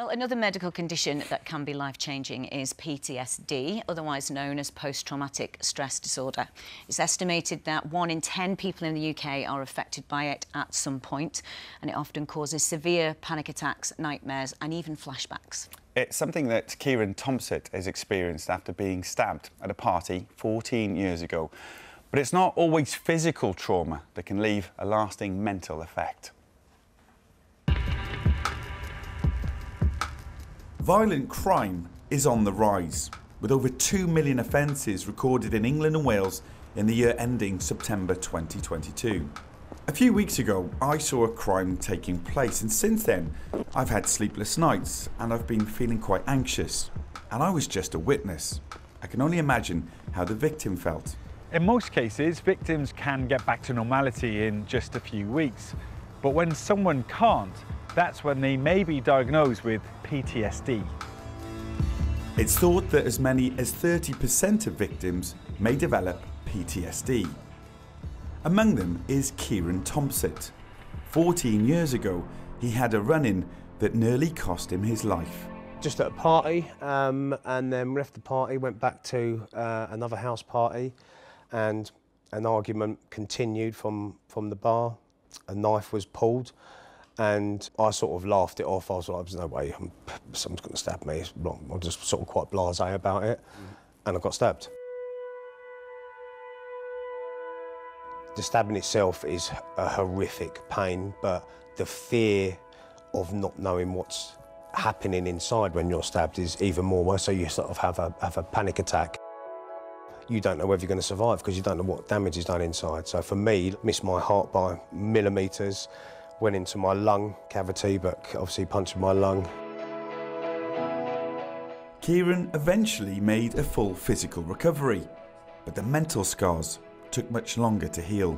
Well, another medical condition that can be life-changing is PTSD, otherwise known as post-traumatic stress disorder. It's estimated that 1 in 10 people in the UK are affected by it at some point, and it often causes severe panic attacks, nightmares and even flashbacks. It's something that 𝐏𝐬𝐲𝐜𝐡 𝐅𝐸𝐬 has experienced after being stabbed at a party 14 years ago. But it's not always physical trauma that can leave a lasting mental effect. Violent crime is on the rise, with over 2 million offences recorded in England and Wales in the year ending September 2022. A few weeks ago, I saw a crime taking place, and since then, I've had sleepless nights and I've been feeling quite anxious. And I was just a witness. I can only imagine how the victim felt. In most cases, victims can get back to normality in just a few weeks. But when someone can't, that's when they may be diagnosed with PTSD. It's thought that as many as 30% of victims may develop PTSD. Among them is 𝐏𝐬𝐬𝐜𝐡 𝐅𝐸𝐬. 14 years ago, he had a run-in that nearly cost him his life. Just at a party, and then left the party, went back to another house party, and an argument continued from the bar. A knife was pulled, and I sort of laughed it off. I was like, there's no way someone's going to stab me. I'm just sort of quite blasé about it, and I got stabbed. The stabbing itself is a horrific pain, but the fear of not knowing what's happening inside when you're stabbed is even more worse, so you sort of have a panic attack. You don't know whether you're going to survive because you don't know what damage is done inside. So for me, missed my heart by millimetres, went into my lung cavity, but obviously punctured my lung. 𝐏𝐬𝐬𝐜𝐻 eventually made a full physical recovery, but the mental scars took much longer to heal.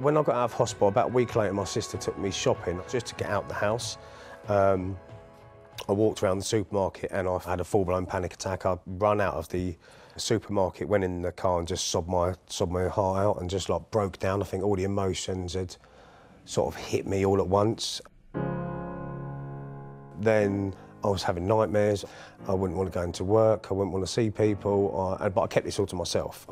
When I got out of hospital, about a week later, my sister took me shopping just to get out the house. I walked around the supermarket and I had a full-blown panic attack. I'd run out of the supermarket, went in the car and just sobbed my heart out and just like broke down. I think all the emotions had sort of hit me all at once. Then I was having nightmares. I wouldn't want to go into work. I wouldn't want to see people. But I kept this all to myself.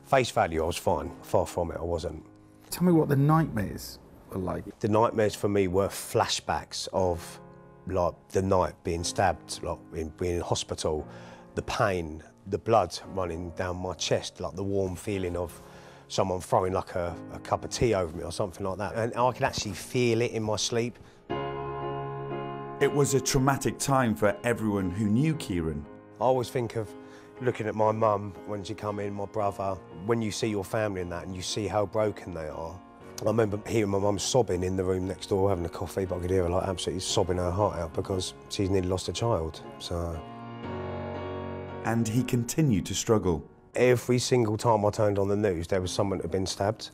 Face value, I was fine. Far from it, I wasn't. Tell me what the nightmares were like. The nightmares for me were flashbacks of like the night being stabbed, like being in hospital, the pain, the blood running down my chest, like the warm feeling of someone throwing like a cup of tea over me or something like that. And I could actually feel it in my sleep. It was a traumatic time for everyone who knew 𝐏𝐬𝐬𝐜𝐻. I always think of looking at my mum when she come in, my brother, when you see your family in that and you see how broken they are. I remember hearing my mum sobbing in the room next door having a coffee, but I could hear her like absolutely sobbing her heart out because she's nearly lost a child, so. And he continued to struggle. Every single time I turned on the news, there was someone that had been stabbed.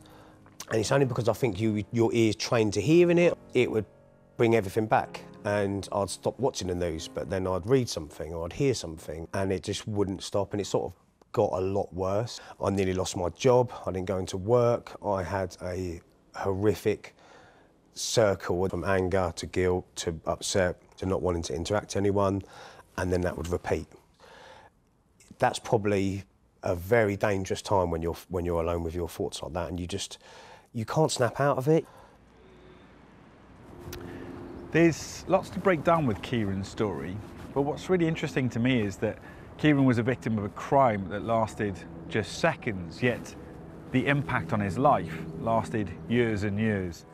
And it's only because I think your ear's trained to hearing it, it would bring everything back. And I'd stop watching the news, but then I'd read something or I'd hear something, and it just wouldn't stop, and it sort of got a lot worse. I nearly lost my job, I didn't go into work, I had a horrific circle from anger to guilt to upset to not wanting to interact with anyone, and then that would repeat. That's probably a very dangerous time when you're alone with your thoughts like that, and you can't snap out of it. There's lots to break down with 𝐏𝐬𝐬𝐜𝐻's story, but what's really interesting to me is that 𝐏𝐬𝐬𝐜𝐻 was a victim of a crime that lasted just seconds, yet the impact on his life lasted years and years.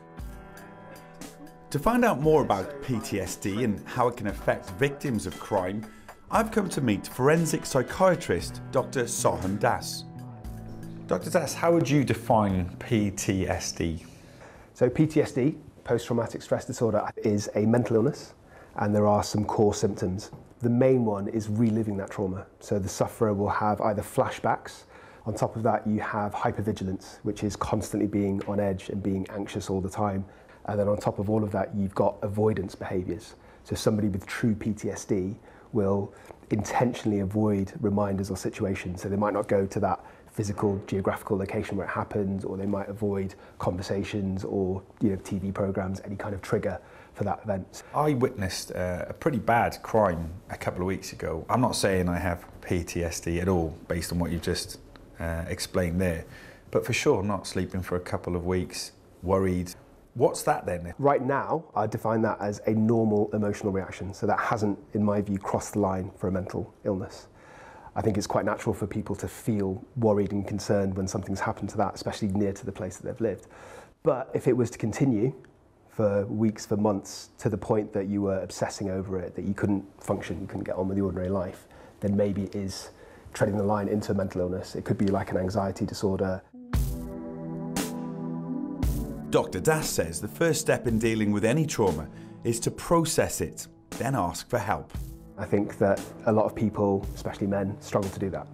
To find out more about PTSD and how it can affect victims of crime, I've come to meet forensic psychiatrist Dr. Sohom Das. Dr. Das, how would you define PTSD? So PTSD, post-traumatic stress disorder, is a mental illness, and there are some core symptoms. The main one is reliving that trauma. So the sufferer will have either flashbacks. On top of that, you have hypervigilance, which is constantly being on edge and being anxious all the time. And then on top of all of that, you've got avoidance behaviours. So somebody with true PTSD will intentionally avoid reminders or situations. So they might not go to that physical, geographical location where it happened, or they might avoid conversations or TV programs, any kind of trigger for that event. I witnessed a pretty bad crime a couple of weeks ago. I'm not saying I have PTSD at all, based on what you've just explained there, but for sure not sleeping for a couple of weeks, worried. What's that then? Right now, I define that as a normal emotional reaction, so that hasn't, in my view, crossed the line for a mental illness. I think it's quite natural for people to feel worried and concerned when something's happened to that, especially near to the place that they've lived. But if it was to continue for weeks, for months, to the point that you were obsessing over it, that you couldn't function, you couldn't get on with the ordinary life, then maybe it is treading the line into a mental illness. It could be like an anxiety disorder. Dr. Das says the first step in dealing with any trauma is to process it, then ask for help. I think that a lot of people, especially men, struggle to do that.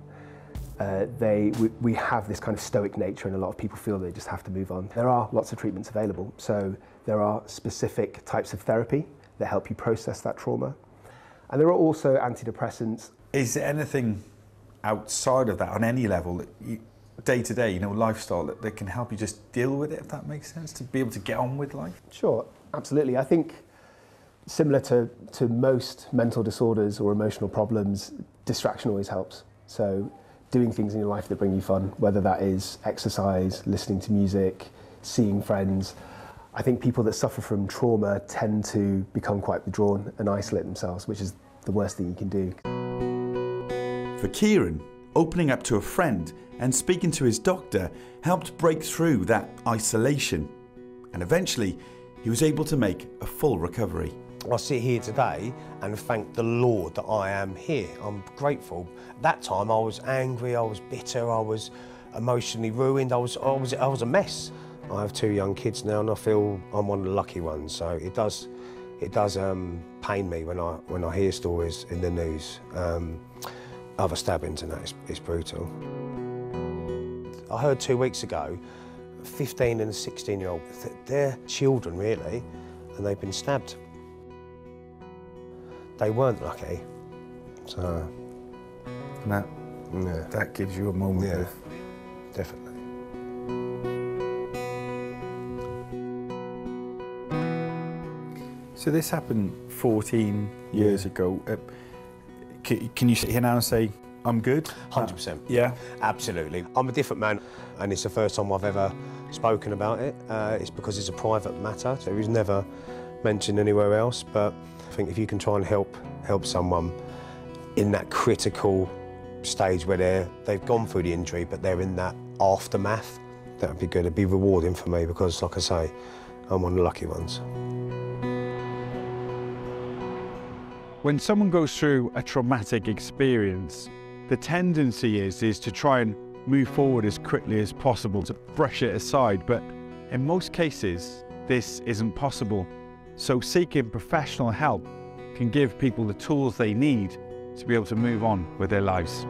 We have this kind of stoic nature, and a lot of people feel they just have to move on. There are lots of treatments available, so there are specific types of therapy that help you process that trauma. And there are also antidepressants. Is there anything outside of that, on any level, day to day, lifestyle, that can help you just deal with it, if that makes sense, to be able to get on with life? Sure, absolutely. I think similar to most mental disorders or emotional problems, distraction always helps. So doing things in your life that bring you fun, whether that is exercise, listening to music, seeing friends. I think people that suffer from trauma tend to become quite withdrawn and isolate themselves, which is the worst thing you can do. For Kieran, opening up to a friend and speaking to his doctor helped break through that isolation. And eventually, he was able to make a full recovery. I sit here today and thank the Lord that I am here. I'm grateful. That time I was angry, I was bitter, I was emotionally ruined, I was a mess. I have 2 young kids now, and I feel I'm one of the lucky ones. So it does pain me when I hear stories in the news. Other stabbings and that, it's brutal. I heard 2 weeks ago, 15 and a 16-year-old, they're children really, and they've been stabbed. They weren't lucky, so... That gives you a moment of... Definitely. So this happened 14 years ago. Can you sit here now and say, I'm good? 100%. Yeah? Absolutely. I'm a different man, and it's the first time I've ever spoken about it. It's because it's a private matter, so it was never mentioned anywhere else. But I think if you can try and help someone in that critical stage where they've gone through the injury, but they're in that aftermath, that would be good. It'd be rewarding for me because, like I say, I'm one of the lucky ones. When someone goes through a traumatic experience, the tendency is to try and move forward as quickly as possible, to brush it aside, but in most cases, this isn't possible. So seeking professional help can give people the tools they need to be able to move on with their lives.